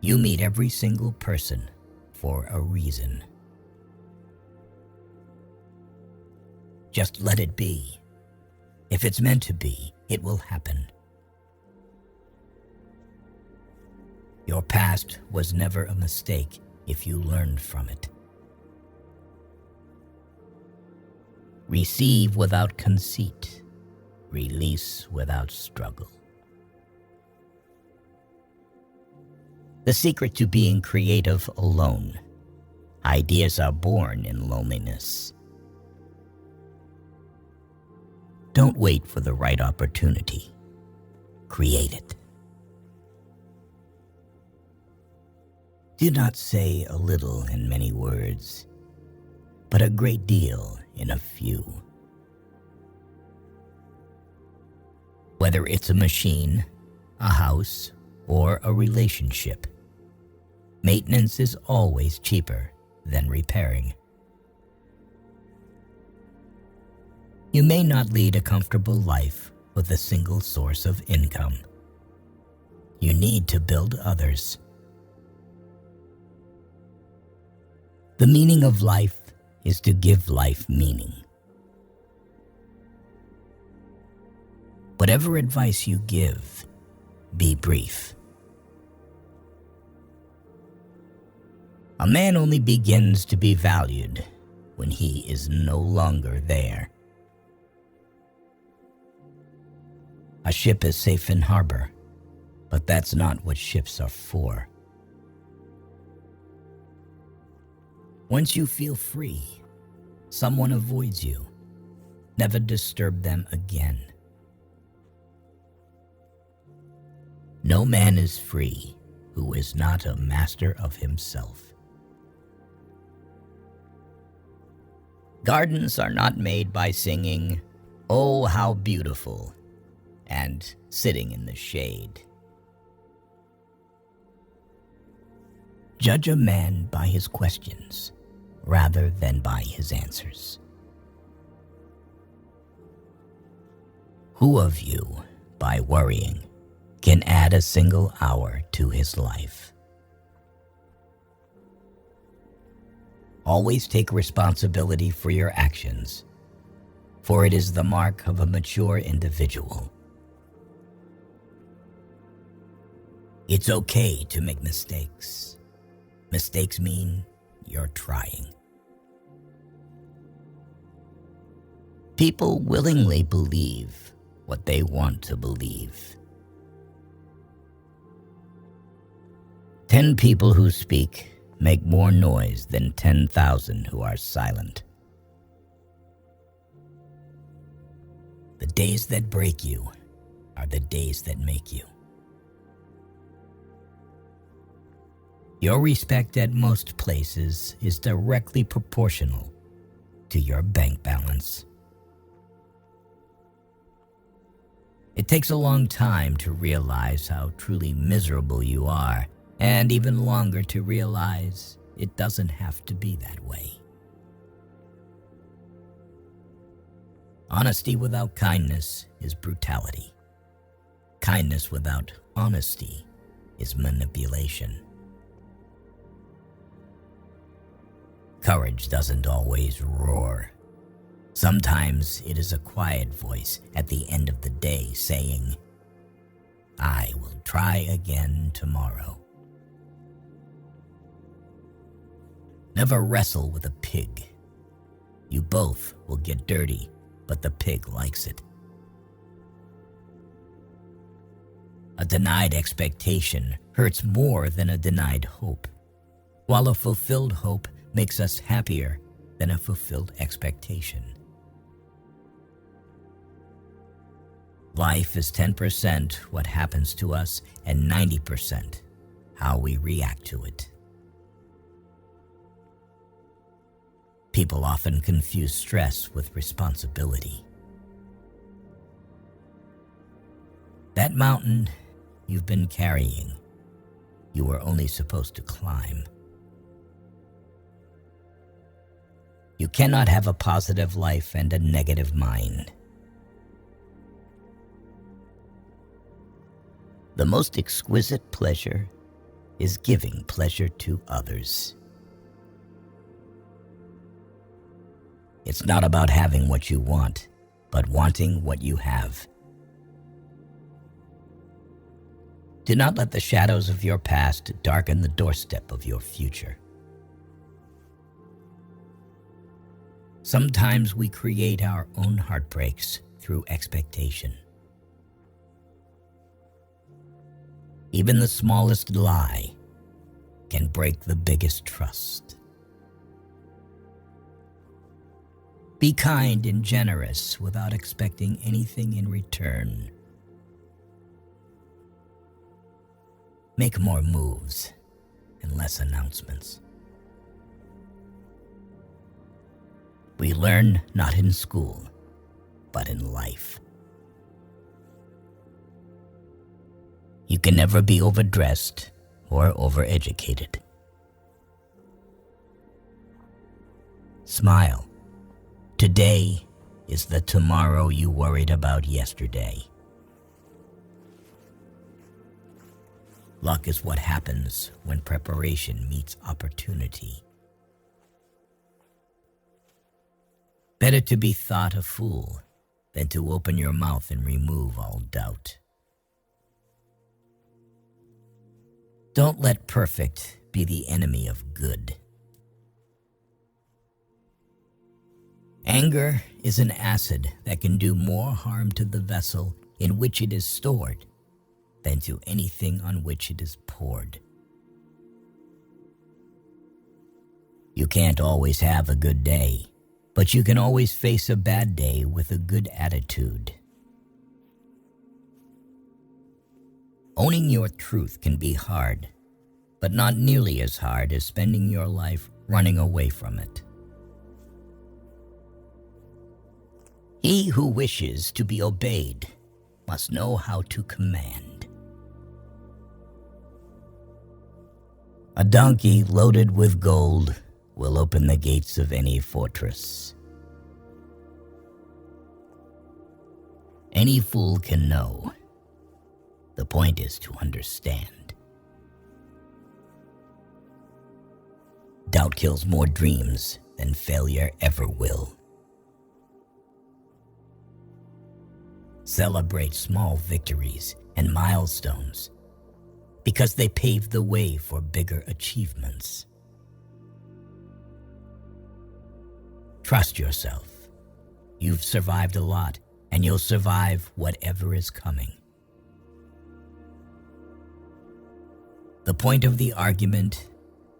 You meet every single person for a reason. Just let it be. If it's meant to be, it will happen. Your past was never a mistake if you learned from it. Receive without conceit. Release without struggle. The secret to being creative alone. Ideas are born in loneliness. Don't wait for the right opportunity. Create it. Do not say a little in many words, but a great deal in a few. Whether it's a machine, a house, or a relationship, maintenance is always cheaper than repairing. You may not lead a comfortable life with a single source of income. You need to build others. The meaning of life is to give life meaning. Whatever advice you give, be brief. A man only begins to be valued when he is no longer there. A ship is safe in harbor, but that's not what ships are for. Once you feel free, someone avoids you. Never disturb them again. No man is free who is not a master of himself. Gardens are not made by singing, "Oh, how beautiful," and sitting in the shade. Judge a man by his questions rather than by his answers. Who of you, by worrying, can add a single hour to his life? Always take responsibility for your actions, for it is the mark of a mature individual. It's okay to make mistakes. Mistakes mean you're trying. People willingly believe what they want to believe. 10 people who speak make more noise than 10,000 who are silent. The days that break you are the days that make you. Your respect at most places is directly proportional to your bank balance. It takes a long time to realize how truly miserable you are, and even longer to realize it doesn't have to be that way. Honesty without kindness is brutality. Kindness without honesty is manipulation. Courage doesn't always roar. Sometimes it is a quiet voice at the end of the day saying, "I will try again tomorrow." Never wrestle with a pig. You both will get dirty, but the pig likes it. A denied expectation hurts more than a denied hope, while a fulfilled hope makes us happier than a fulfilled expectation. Life is 10% what happens to us and 90% how we react to it. People often confuse stress with responsibility. That mountain you've been carrying, you were only supposed to climb. You cannot have a positive life and a negative mind. The most exquisite pleasure is giving pleasure to others. It's not about having what you want, but wanting what you have. Do not let the shadows of your past darken the doorstep of your future. Sometimes we create our own heartbreaks through expectation. Even the smallest lie can break the biggest trust. Be kind and generous without expecting anything in return. Make more moves and less announcements. We learn not in school, but in life. You can never be overdressed or overeducated. Smile. Today is the tomorrow you worried about yesterday. Luck is what happens when preparation meets opportunity. Better to be thought a fool than to open your mouth and remove all doubt. Don't let perfect be the enemy of good. Anger is an acid that can do more harm to the vessel in which it is stored than to anything on which it is poured. You can't always have a good day, but you can always face a bad day with a good attitude. Owning your truth can be hard, but not nearly as hard as spending your life running away from it. He who wishes to be obeyed must know how to command. A donkey loaded with gold will open the gates of any fortress. Any fool can know. The point is to understand. Doubt kills more dreams than failure ever will. Celebrate small victories and milestones because they pave the way for bigger achievements. Trust yourself. You've survived a lot, and you'll survive whatever is coming. The point of the argument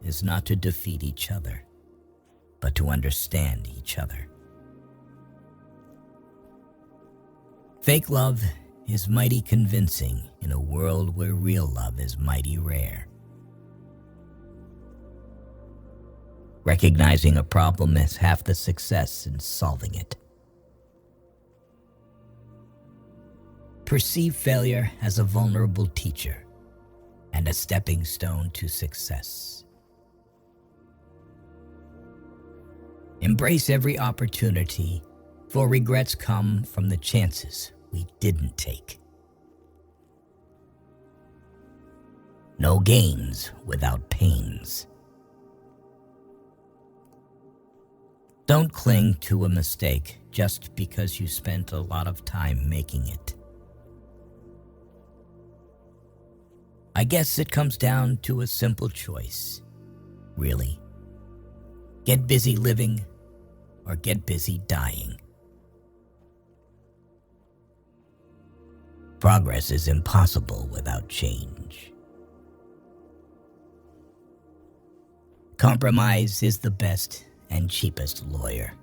is not to defeat each other, but to understand each other. Fake love is mighty convincing in a world where real love is mighty rare. Recognizing a problem is half the success in solving it. Perceive failure as a vulnerable teacher and a stepping stone to success. Embrace every opportunity, for regrets come from the chances we didn't take. No gains without pains. Don't cling to a mistake just because you spent a lot of time making it. I guess it comes down to a simple choice, really. Get busy living or get busy dying. Progress is impossible without change. Compromise is the best and cheapest lawyer.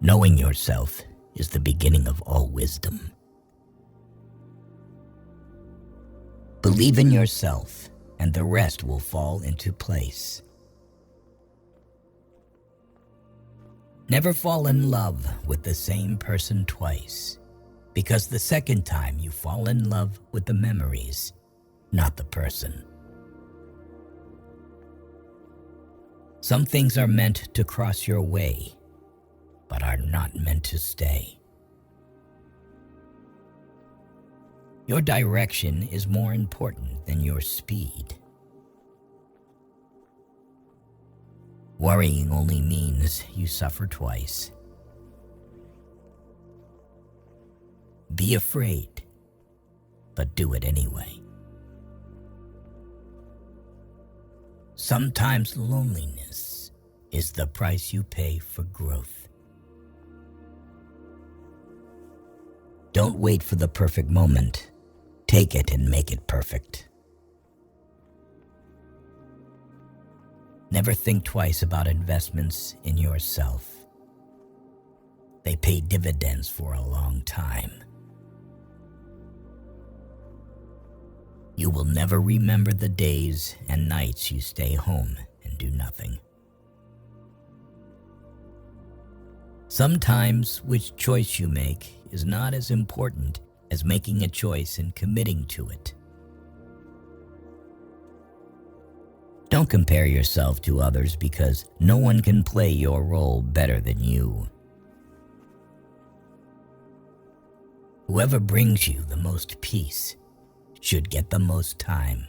Knowing yourself is the beginning of all wisdom. Believe in yourself, and the rest will fall into place. Never fall in love with the same person twice, because the second time you fall in love with the memories, not the person. Some things are meant to cross your way, but are not meant to stay. Your direction is more important than your speed. Worrying only means you suffer twice. Be afraid, but do it anyway. Sometimes loneliness is the price you pay for growth. Don't wait for the perfect moment. Take it and make it perfect. Never think twice about investments in yourself. They pay dividends for a long time. You will never remember the days and nights you stay home and do nothing. Sometimes which choice you make is not as important as making a choice and committing to it. Don't compare yourself to others because no one can play your role better than you. Whoever brings you the most peace should get the most time.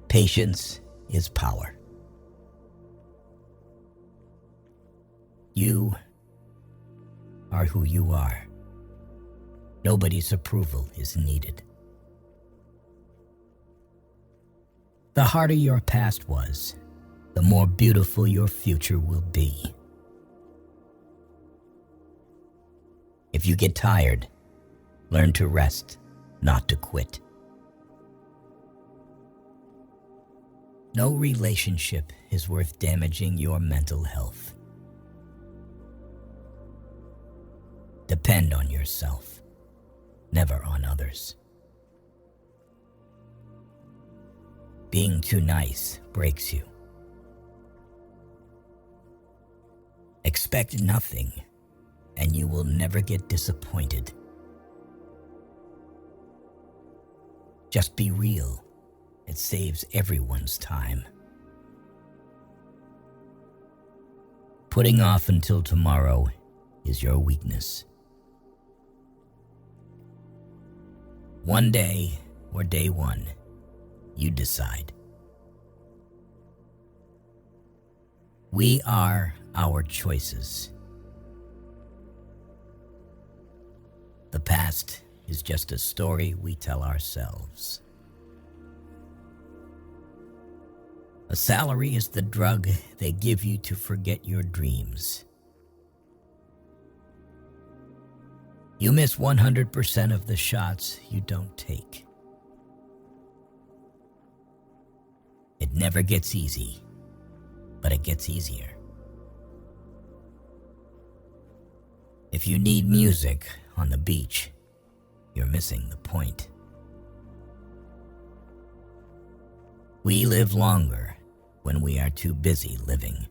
Patience is power. You are who you are. Nobody's approval is needed. The harder your past was, the more beautiful your future will be. If you get tired, learn to rest, not to quit. No relationship is worth damaging your mental health. Depend on yourself, never on others. Being too nice breaks you. Expect nothing, and you will never get disappointed. Just be real. It saves everyone's time. Putting off until tomorrow is your weakness. One day or day one, you decide. We are our choices. The past is just a story we tell ourselves. A salary is the drug they give you to forget your dreams. You miss 100% of the shots you don't take. It never gets easy, but it gets easier. If you need music on the beach, you're missing the point. We live longer when we are too busy living.